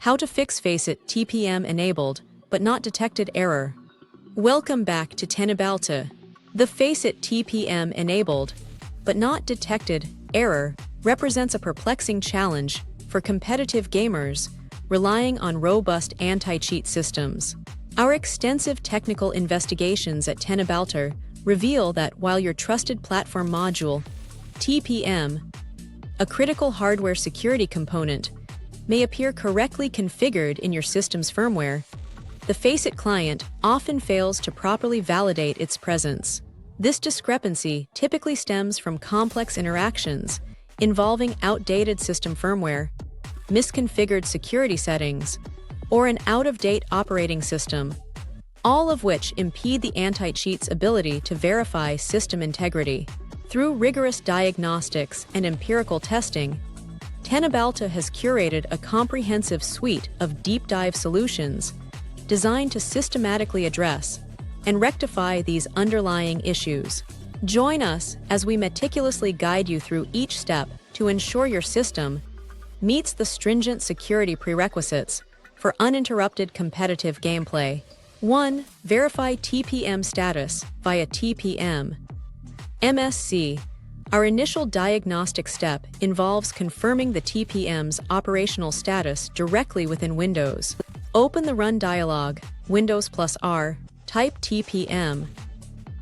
How to fix FACEIT TPM enabled, but not detected error. Welcome back to Teknobalta. The FACEIT TPM enabled, but not detected error represents a perplexing challenge for competitive gamers relying on robust anti-cheat systems. Our extensive technical investigations at Teknobalta reveal that while your trusted platform module, TPM, a critical hardware security component, may appear correctly configured in your system's firmware, the FACEIT client often fails to properly validate its presence. This discrepancy typically stems from complex interactions involving outdated system firmware, misconfigured security settings, or an out-of-date operating system, all of which impede the anti-cheat's ability to verify system integrity. Through rigorous diagnostics and empirical testing, Teknobalta has curated a comprehensive suite of deep-dive solutions designed to systematically address and rectify these underlying issues. Join us as we meticulously guide you through each step to ensure your system meets the stringent security prerequisites for uninterrupted competitive gameplay. 1. Verify TPM status via TPM. MSc. Our initial diagnostic step involves confirming the TPM's operational status directly within Windows. Open the Run dialog, Windows +R, type TPM,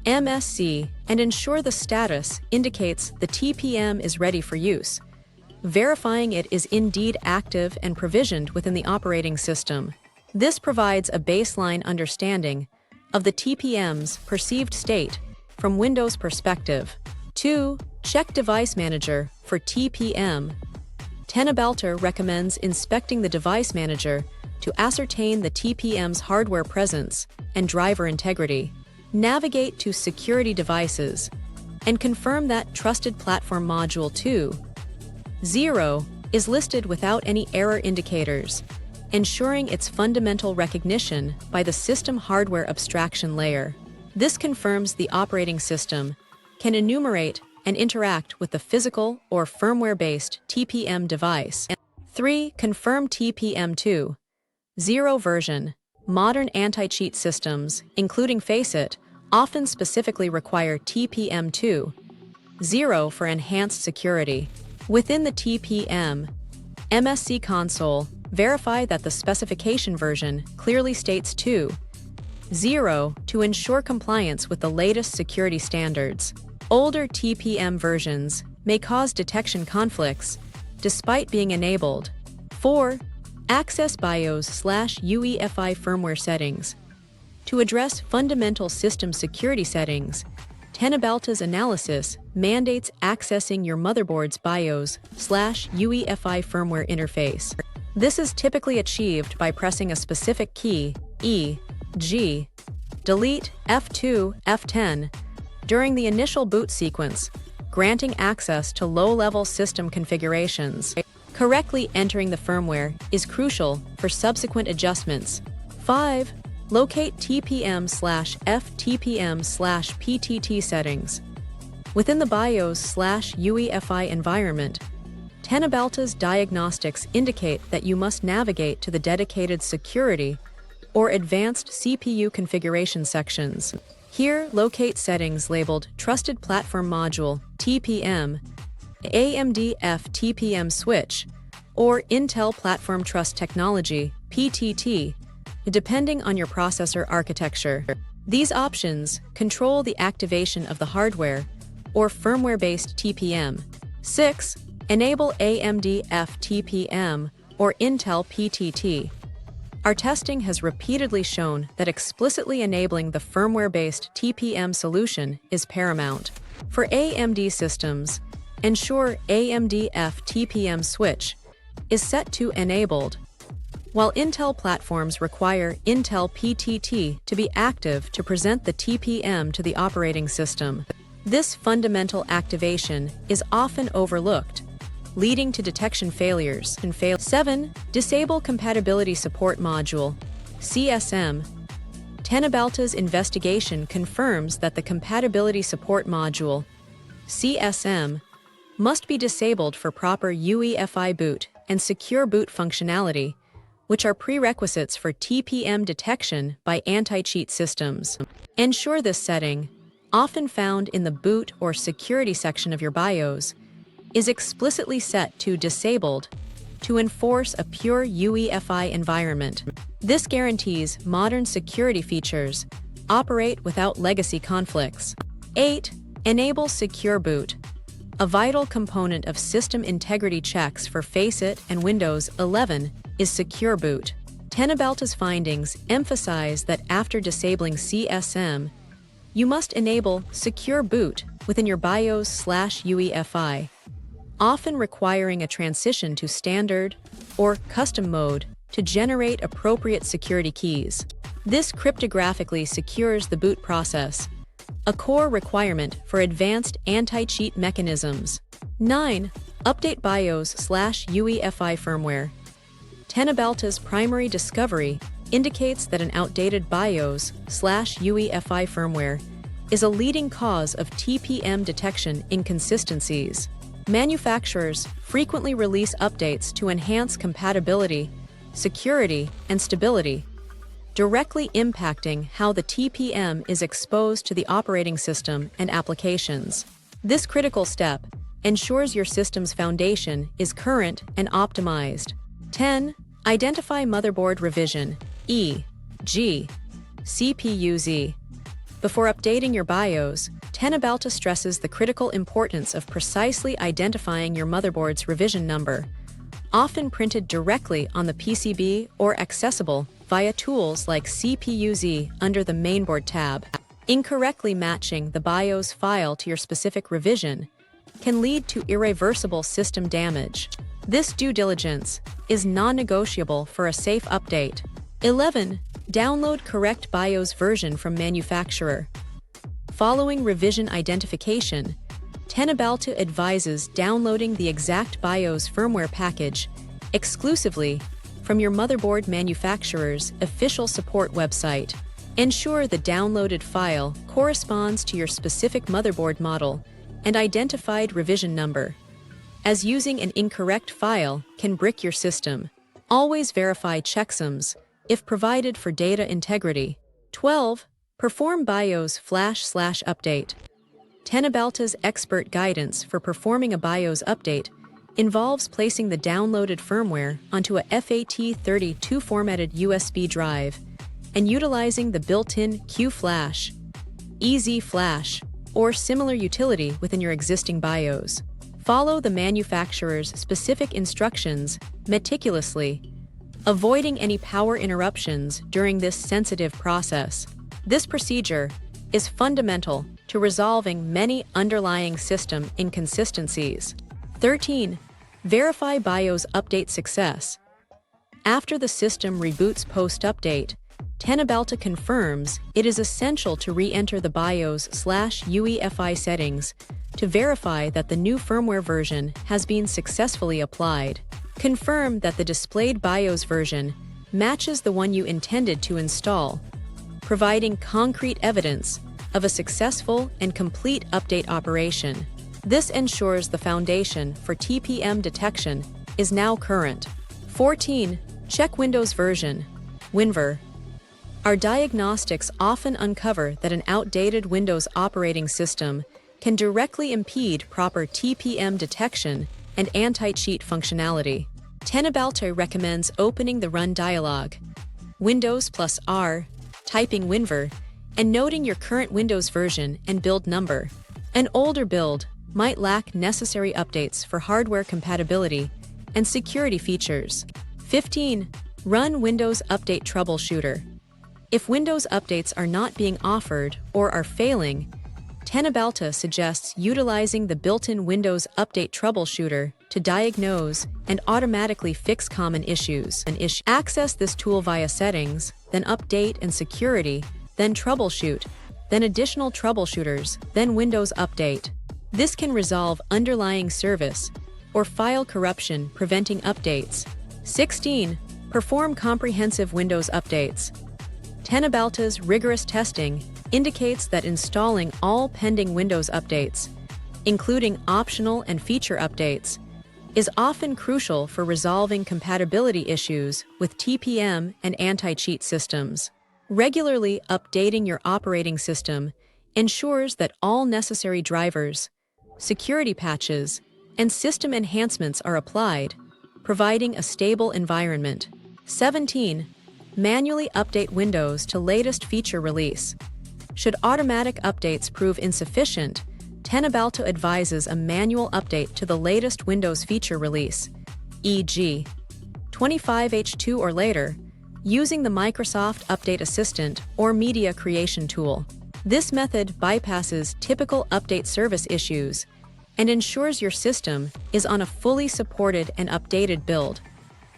MSc, and ensure the status indicates the TPM is ready for use, verifying it is indeed active and provisioned within the operating system. This provides a baseline understanding of the TPM's perceived state from Windows' perspective. 2. Check Device Manager for TPM. Teknobalta recommends inspecting the Device Manager to ascertain the TPM's hardware presence and driver integrity. Navigate to Security Devices and confirm that Trusted Platform Module 2.0 is listed without any error indicators, ensuring its fundamental recognition by the system hardware abstraction layer. This confirms the operating system can enumerate and interact with the physical or firmware-based TPM device. 3. Confirm TPM 2.0 version. Modern anti-cheat systems, including FACEIT, often specifically require TPM 2.0 for enhanced security. Within the TPM MSc console, verify that the specification version clearly states 2.0 to ensure compliance with the latest security standards. Older TPM versions may cause detection conflicts despite being enabled. 4. Access BIOS/UEFI firmware settings. To address fundamental system security settings, Teknobalta's analysis mandates accessing your motherboard's BIOS/UEFI firmware interface. This is typically achieved by pressing a specific key, e.g., delete F2, F10, during the initial boot sequence, granting access to low-level system configurations. Correctly entering the firmware is crucial for subsequent adjustments. 5. Locate TPM/fTPM/PTT settings. Within the BIOS/UEFI environment, Teknobalta's diagnostics indicate that you must navigate to the dedicated security or advanced CPU configuration sections. Here, locate settings labeled Trusted Platform Module, TPM, AMD fTPM switch, or Intel Platform Trust Technology, PTT, depending on your processor architecture. These options control the activation of the hardware or firmware-based TPM. 6. Enable AMD fTPM or Intel PTT. Our testing has repeatedly shown that explicitly enabling the firmware-based TPM solution is paramount. For AMD systems, ensure AMD fTPM switch is set to enabled, while Intel platforms require Intel PTT to be active to present the TPM to the operating system. This fundamental activation is often overlooked, leading to detection failures. 7. Disable Compatibility Support Module, CSM. Teknobalta's investigation confirms that the Compatibility Support Module, CSM, must be disabled for proper UEFI boot and secure boot functionality, which are prerequisites for TPM detection by anti-cheat systems. Ensure this setting, often found in the boot or security section of your BIOS, is explicitly set to disabled to enforce a pure UEFI environment. This guarantees modern security features operate without legacy conflicts. 8. Enable Secure Boot. A vital component of system integrity checks for FACEIT and Windows 11 is Secure Boot. Teknobalta's findings emphasize that after disabling CSM, you must enable Secure Boot within your BIOS/UEFI, often requiring a transition to standard or custom mode to generate appropriate security keys. This cryptographically secures the boot process, a core requirement for advanced anti-cheat mechanisms. 9. Update BIOS/UEFI firmware. Teknobalta's primary discovery indicates that an outdated BIOS/UEFI firmware is a leading cause of TPM detection inconsistencies. Manufacturers frequently release updates to enhance compatibility, security, and stability, directly impacting how the TPM is exposed to the operating system and applications. This critical step ensures your system's foundation is current and optimized. 10. Identify motherboard revision, e.g., CPU-Z. Before updating your BIOS, Teknobalta stresses the critical importance of precisely identifying your motherboard's revision number, often printed directly on the PCB or accessible via tools like CPU-Z under the Mainboard tab. Incorrectly matching the BIOS file to your specific revision can lead to irreversible system damage. This due diligence is non-negotiable for a safe update. 11. Download correct BIOS version from manufacturer. Following revision identification, Teknobalta advises downloading the exact BIOS firmware package exclusively from your motherboard manufacturer's official support website. Ensure the downloaded file corresponds to your specific motherboard model and identified revision number, as using an incorrect file can brick your system. Always verify checksums if provided for data integrity. 12. Perform BIOS flash/update. Teknobalta's expert guidance for performing a BIOS update involves placing the downloaded firmware onto a FAT32 formatted USB drive and utilizing the built-in QFlash, EZ-Flash, or similar utility within your existing BIOS. Follow the manufacturer's specific instructions meticulously, avoiding any power interruptions during this sensitive process. This procedure is fundamental to resolving many underlying system inconsistencies. 13. Verify BIOS update success. After the system reboots post-update, Teknobalta confirms it is essential to re-enter the BIOS/UEFI settings to verify that the new firmware version has been successfully applied. Confirm that the displayed BIOS version matches the one you intended to install, providing concrete evidence of a successful and complete update operation. This ensures the foundation for TPM detection is now current. 14. Check Windows version, WinVer. Our diagnostics often uncover that an outdated Windows operating system can directly impede proper TPM detection and anti-cheat functionality. Teknobalta recommends opening the Run dialog, Windows +R, typing WinVer, and noting your current Windows version and build number. An older build might lack necessary updates for hardware compatibility and security features. 15. Run Windows Update Troubleshooter. If Windows updates are not being offered or are failing, Teknobalta suggests utilizing the built-in Windows Update Troubleshooter to diagnose and automatically fix common issues. Access this tool via Settings, then Update and Security, then Troubleshoot, then Additional Troubleshooters, then Windows Update. This can resolve underlying service or file corruption preventing updates. 16. Perform comprehensive Windows updates. Teknobalta's rigorous testing indicates that installing all pending Windows updates, including optional and feature updates, is often crucial for resolving compatibility issues with TPM and anti-cheat systems. Regularly updating your operating system ensures that all necessary drivers, security patches, and system enhancements are applied, providing a stable environment. 17. Manually update Windows to latest feature release. Should automatic updates prove insufficient, Teknobalta advises a manual update to the latest Windows feature release, e.g., 25H2 or later, using the Microsoft Update Assistant or Media Creation tool. This method bypasses typical update service issues and ensures your system is on a fully supported and updated build,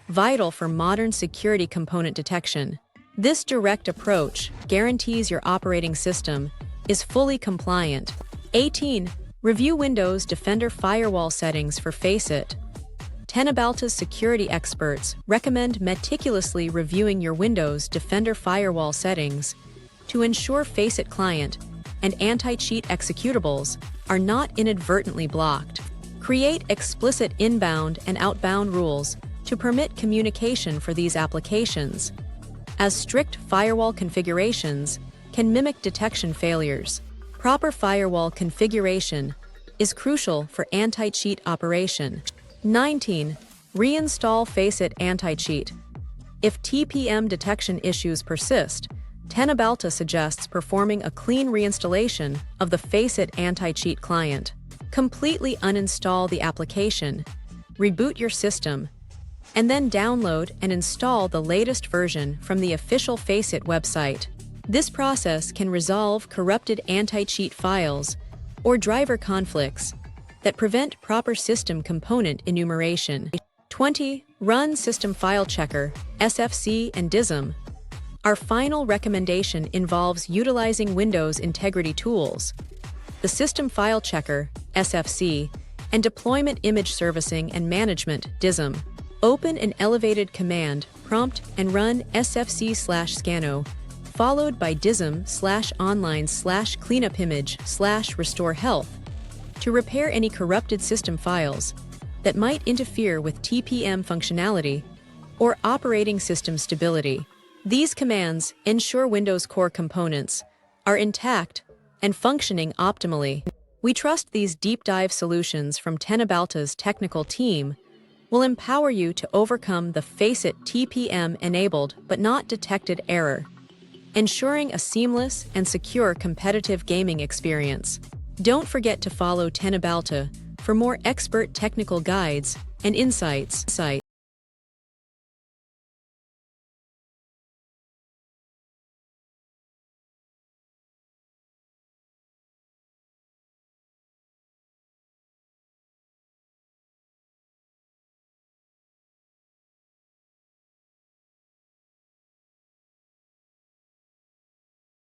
vital for modern security component detection. This direct approach guarantees your operating system is fully compliant. 18. Review Windows Defender firewall settings for FACEIT. Teknobalta's security experts recommend meticulously reviewing your Windows Defender firewall settings to ensure FACEIT client and anti-cheat executables are not inadvertently blocked. Create explicit inbound and outbound rules to permit communication for these applications, as strict firewall configurations can mimic detection failures. Proper firewall configuration is crucial for anti-cheat operation. 19. Reinstall FACEIT anti-cheat. If TPM detection issues persist, Teknobalta suggests performing a clean reinstallation of the FACEIT anti-cheat client. Completely uninstall the application, reboot your system, and then download and install the latest version from the official FACEIT website. This process can resolve corrupted anti-cheat files or driver conflicts that prevent proper system component enumeration. 20. Run System File Checker, SFC and DISM. Our final recommendation involves utilizing Windows integrity tools, the System File Checker, SFC, and Deployment Image Servicing and Management, DISM. Open an elevated command prompt and run sfc/scanno, followed by dism/online/cleanupimage/restore health to repair any corrupted system files that might interfere with TPM functionality or operating system stability. These commands ensure Windows core components are intact and functioning optimally. We trust these deep dive solutions from Teknobalta's technical team will empower you to overcome the FACEIT TPM enabled but not detected error, ensuring a seamless and secure competitive gaming experience. Don't forget to follow Teknobalta for more expert technical guides and insights.